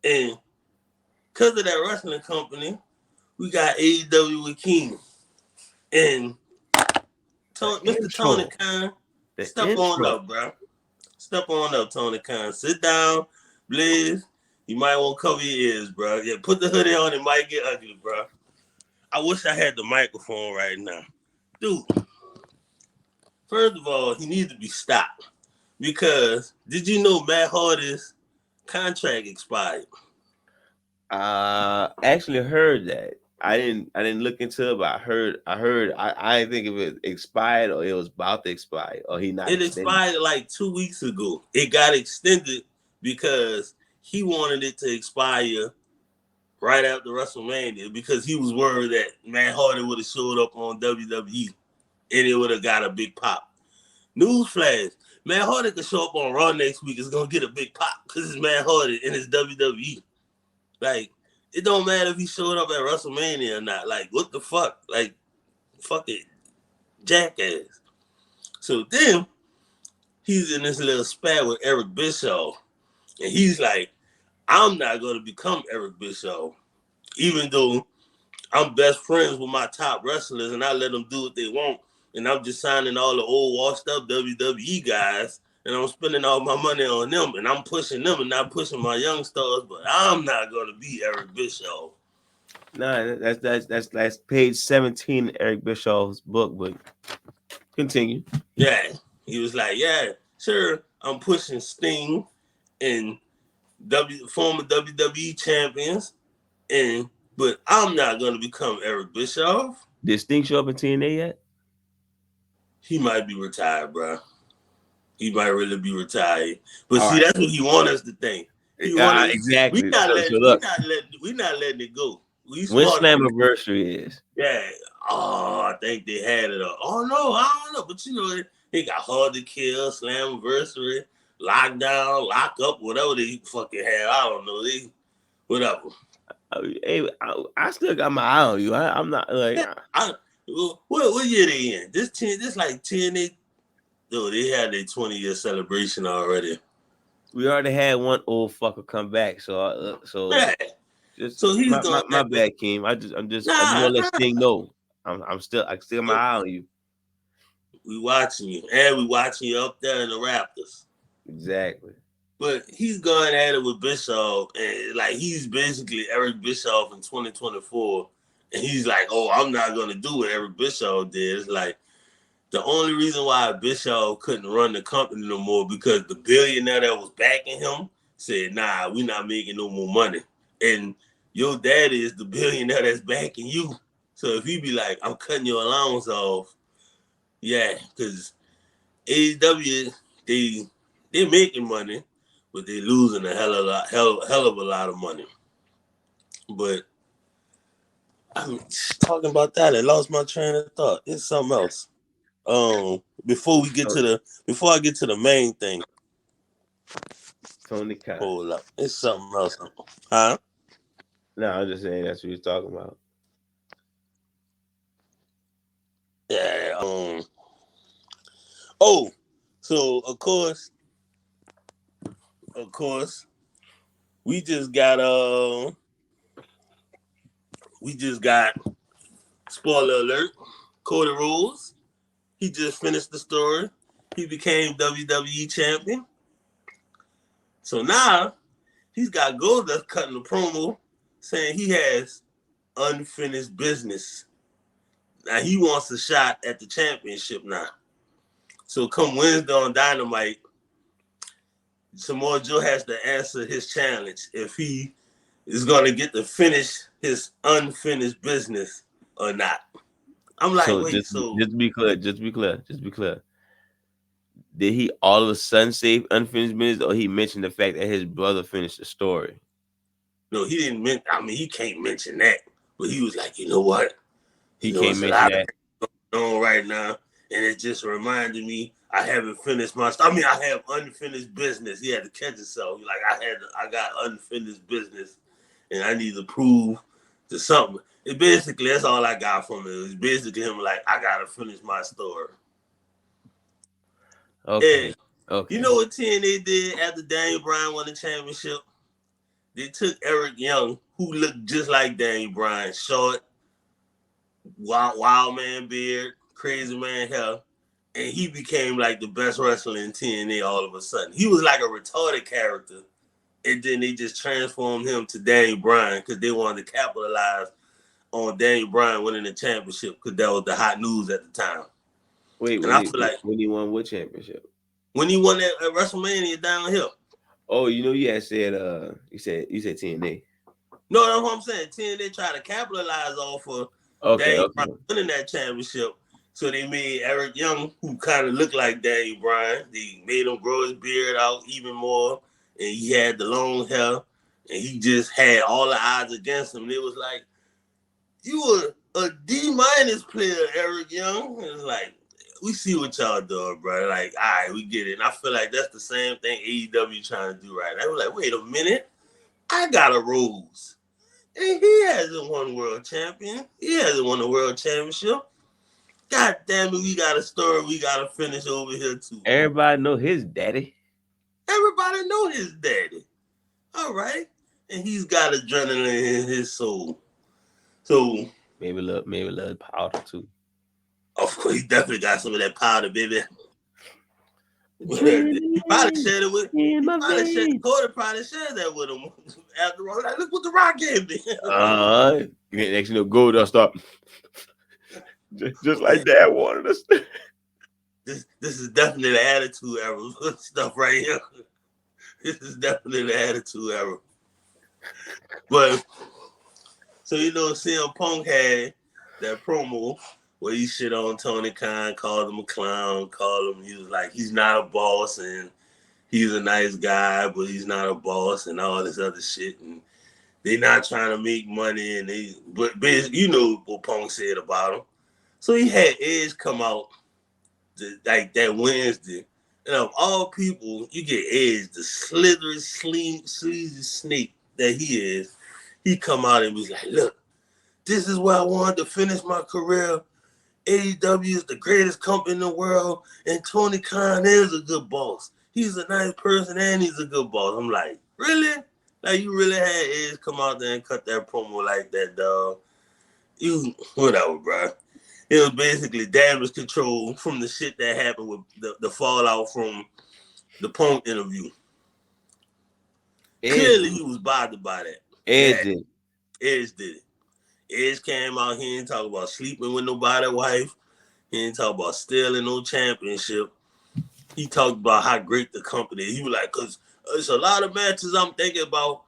And because of that wrestling company, we got AEW with KEEM. And Mr. Tony Khan, step on up, bro. Step on up, Tony Khan. Sit down, Blaze. You might want to cover your ears, bro. Yeah, put the hoodie on. It might get ugly, bro. I wish I had the microphone right now. Dude, first of all, he needs to be stopped. Because did you know Matt Hardy's contract expired? Actually heard that. I didn't look into it, but I heard I didn't think if it expired or it was about to expire or he not It extended. expired like 2 weeks ago. It got extended because he wanted it to expire right after WrestleMania because he was worried that Matt Hardy would have showed up on WWE and it would have got a big pop. Newsflash, Matt Hardy could show up on Raw next week. It's going to get a big pop because it's Matt Hardy and it's WWE. Like, it don't matter if he showed up at WrestleMania or not. Like, what the fuck? Like, fuck it. Jackass. So then, he's in this little spat with Eric Bischoff. And he's like, I'm not going to become Eric Bischoff. Even though I'm best friends with my top wrestlers and I let them do what they want. And I'm just signing all the old washed up WWE guys. And I'm spending all my money on them. And I'm pushing them and not pushing my young stars. But I'm not going to be Eric Bischoff. No, that's page 17 of Eric Bischoff's book, but continue. Yeah. He was like, yeah, sure, I'm pushing Sting and former WWE champions. But I'm not going to become Eric Bischoff. Did Sting show up in TNA yet? He might be retired, bro. He might really be retired. But all see, right. That's what he wants us to think. Exactly. We're not letting it go. When Slammiversary is? Yeah. Oh, I think they had it up. Oh, no, I don't know. But, you know, they got Hard to Kill, Slammiversary, Lockdown, Lock Up, whatever they fucking have. I don't know. Whatever. Hey, I still got my eye on you. I'm not like... What year they in? This like 10. They had their 20-year celebration already. We already had one old fucker come back, so yeah. So he's my bad, Keem. I just want to let Sting know. I still got my eye on you. We watching you, and we watching you up there in the Raptors. Exactly. But he's going at it with Bischoff, and like he's basically Eric Bischoff in 2024, and he's like, "Oh, I'm not going to do what Eric Bischoff did." It's like the only reason why Bischoff couldn't run the company no more because the billionaire that was backing him said, "Nah, we're not making no more money," and your daddy is the billionaire that's backing you. So if he be like, "I'm cutting your allowance off," yeah, because AEW they're making money, but they're losing a hell of a lot of money. But I'm talking about that. I lost my train of thought. It's something else. Before I get to the main thing. Tony Khan. Hold up. It's something else. Huh? No, I'm just saying that's what you're talking about. Yeah. So of course, we just got spoiler alert, Cody Rhodes. He just finished the story. He became WWE champion. So now he's got Goldust cutting a promo saying he has unfinished business. Now he wants a shot at the championship now. So come Wednesday on Dynamite, Samoa Joe has to answer his challenge if he is going to get to finish his unfinished business or not. I'm like, just be clear. Did he all of a sudden say unfinished business, or he mentioned the fact that his brother finished the story? No, he didn't mention. I mean, he can't mention that, but he was like, you know what? He can't mention that on right now, and it just reminded me I haven't finished my. I mean, I have unfinished business. He had to catch himself. Like I got unfinished business, and I need to prove to something. It basically that's all I got from it. It was basically him like I gotta finish my story. Okay. And you know what TNA did after Daniel Bryan won the championship? they took Eric Young, who looked just like Daniel Bryan, short, wild man beard, crazy man hair, and he became like the best wrestler in TNA all of a sudden. He was like a retarded character, and then they just transformed him to Daniel Bryan because they wanted to capitalize on Daniel Bryan winning the championship because that was the hot news at the time. Wait, And I feel like when he won what championship? when he won that at WrestleMania down here. Oh, you had said you said TNA. No, that's what I'm saying. TNA tried to capitalize off of Okay, Daniel okay. Bryan winning that championship. So they made Eric Young, who kind of looked like Daniel Bryan. They made him grow his beard out even more, and he had the long hair, and he just had all the odds against him. And it was like, you were a D- player, Eric Young. And it's like, we see what y'all doing, bro. Like, all right, we get it. And I feel like that's the same thing AEW trying to do right now. We're like, wait a minute, I got a Rose. And he hasn't won world champion. He hasn't won a world championship. God damn it, we got a story we gotta finish over here too. Everybody know his daddy. Everybody know his daddy. All right. And he's got adrenaline in his soul. So maybe a little powder too. Of course, he definitely got some of that powder, baby. He probably shared it with. Cody probably shared that with him after all. Like, look what the Rock gave me. Next, gold dust up. Just like Dad wanted us. This is definitely the attitude era stuff right here. This is definitely the attitude era. But so CM Punk had that promo where he shit on Tony Khan, called him a clown, called him, he was like, he's not a boss and he's a nice guy, but he's not a boss and all this other shit. And they not trying to make money. But basically, you know what Punk said about him. So he had Edge come out like that Wednesday. And of all people, you get Edge, the slithery, sleazy snake that he is. He come out and was like, look, this is where I wanted to finish my career. AEW is the greatest company in the world, and Tony Khan is a good boss. He's a nice person, and he's a good boss. I'm like, really? Like, you really had Edge come out there and cut that promo like that, dog? Whatever, bro. It was basically damage control from the shit that happened with the fallout from the Punk interview. Clearly, he was bothered by that. Edge did it. Edge came out, he didn't talk about sleeping with nobody's wife. He didn't talk about stealing no championship. He talked about how great the company is. He was like, because it's a lot of matches I'm thinking about.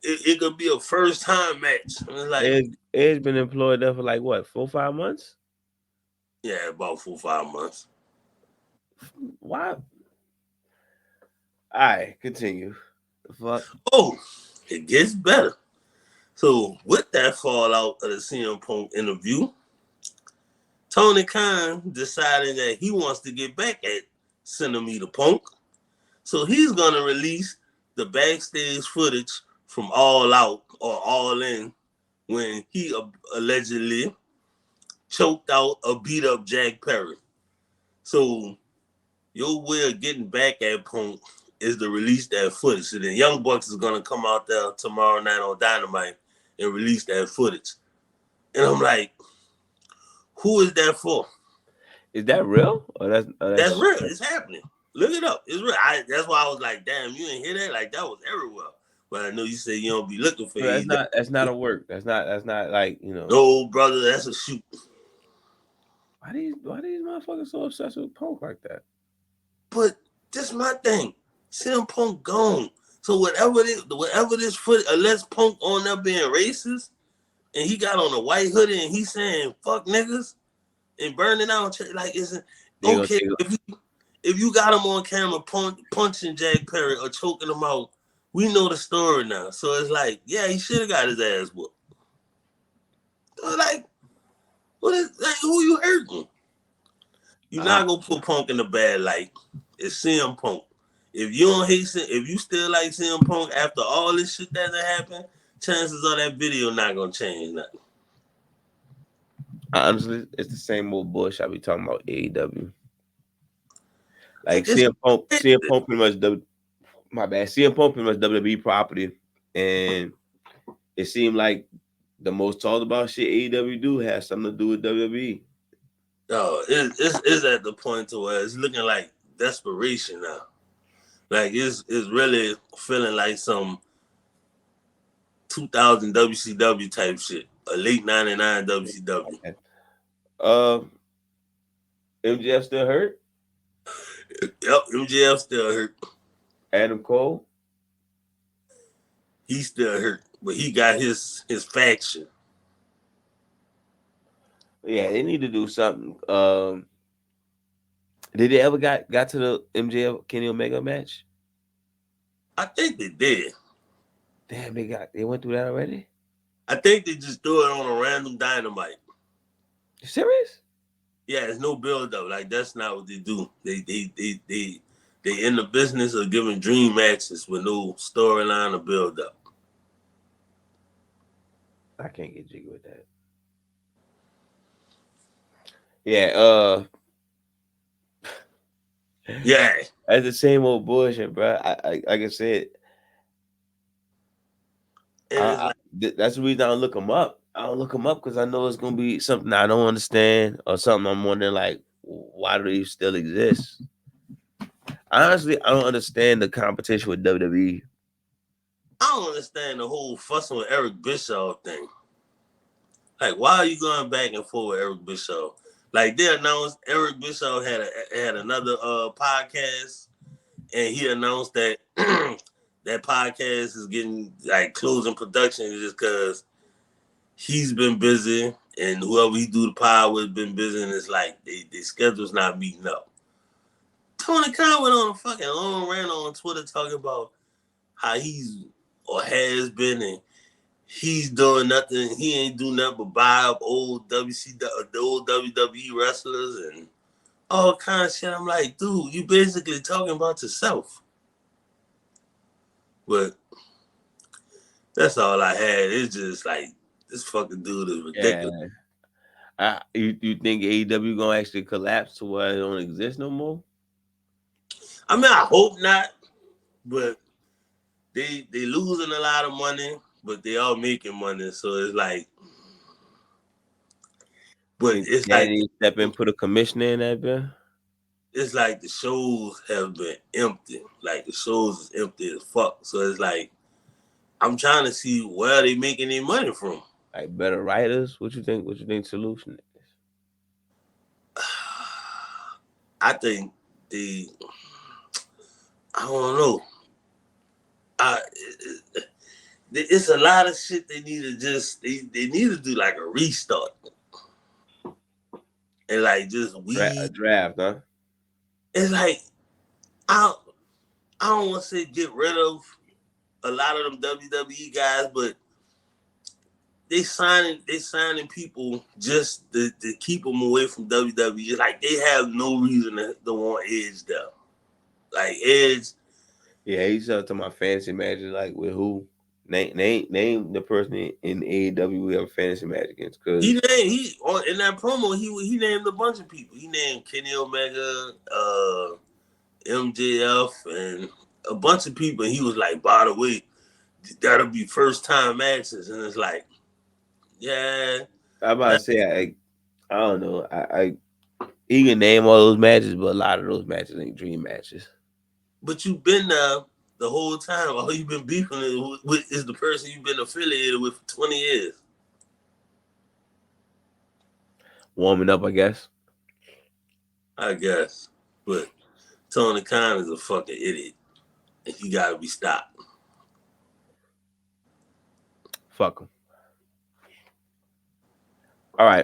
It could be a first-time match. Like, Edge been employed there for like, what, 4 or 5 months? Yeah, about 4 or 5 months. Why? All right, continue. The fuck? Oh, it gets better. So with that fallout of the CM Punk interview, Tony Khan decided that he wants to get back at Centimeter Punk. So he's going to release the backstage footage from All Out or All In when he allegedly choked out or beat up Jack Perry. So your way of getting back at Punk is to release that footage. So then Young Bucks is going to come out there tomorrow night on Dynamite and release that footage. And I'm like, who is that for? Is that real? Or that's real. It's happening. Look it up. It's real. That's why I was like, damn, you didn't hear that? Like, that was everywhere. But I know you said you don't be looking for it. That's not a work. That's not like, No, brother, that's a shoot. Why these motherfuckers so obsessed with Punk like that? But this is my thing. CM Punk gone. So whatever this foot, unless Punk on there being racist, and he got on a white hoodie and he's saying fuck niggas and burning out, like, isn't okay if you got him on camera punching Jack Perry or choking him out. We know the story now. So it's like, yeah, he should have got his ass whooped. So like, who you hurting? You're not gonna put Punk in a bad light. It's CM Punk. If you don't hate if you still like CM Punk after all this shit that happened, chances are that video not gonna change nothing. Honestly, it's the same old bullshit I be talking about AEW. Like CM Punk pretty much CM Punk pretty much WWE property. and it seemed like the most talked about shit AEW do has something to do with WWE. No, it's at the point to where it's looking like desperation now. Like it's really feeling like some 2000 WCW type shit, a late '99 WCW. Uh, MJF still hurt. Yep, MJF still hurt. Adam Cole. He still hurt, but he got his faction. Yeah, they need to do something. Did they ever got to the MJF Kenny Omega match? I think they did. Damn, they went through that already. I think they just threw it on a random Dynamite. You serious? Yeah, there's no build up. Like that's not what they do. They in the business of giving dream matches with no storyline or build up. I can't get jiggy with that. Yeah, Yeah. that's the same old bullshit, bro. I like I said, And it's like, that's the reason I don't look them up. I don't look them up because I know it's gonna be something I don't understand or something I'm wondering like, why do they still exist? Honestly, I don't understand the competition with WWE. I don't understand the whole fussing with Eric Bischoff thing. Like, why are you going back and forth with Eric Bischoff? Like they announced Eric Bischoff had another podcast, and he announced that that podcast is getting like closing production just because he's been busy and whoever he do the pod with been busy, and it's like their schedule's not meeting up. Tony Khan went on a fucking long rant on Twitter talking about how he's or has been and he's doing nothing. He ain't do nothing but buy up old the old WWE wrestlers and all kind of shit. I'm like, dude, you basically talking about yourself. But that's all I had. It's just like this fucking dude is ridiculous. Yeah. You think AEW gonna actually collapse to where it don't exist no more? I mean, I hope not, but they losing a lot of money, but they all making money. So it's like, but it's like Daddy step in, put a commissioner in that bill. it's like the shows have been empty. Like the shows is empty as fuck. So it's like I'm trying to see where they making their money from. Like better writers. What you think? What you think solution is? I think I don't know. It's a lot of shit they need to just they need to do like a restart and like just A draft, huh? It's like I don't want to say get rid of a lot of them WWE guys, but they signing people just to keep them away from WWE. Like they have no reason to want Edge though. Like Edge. Yeah, he's up to my fantasy matches. Like with who? Name the person in AEW we have a fantasy match against. Cause In that promo he named a bunch of people. He named Kenny Omega, MJF, and a bunch of people. And he was like, by the way, that'll be first time matches, and it's like, yeah. I'm about to say I don't know. He can name all those matches, but a lot of those matches ain't dream matches. But you've been there the whole time. All you've been beefing with is the person you've been affiliated with for 20 years. Warming up, I guess. I guess. But Tony Khan is a fucking idiot. And he gotta be stopped. Fuck him. All right.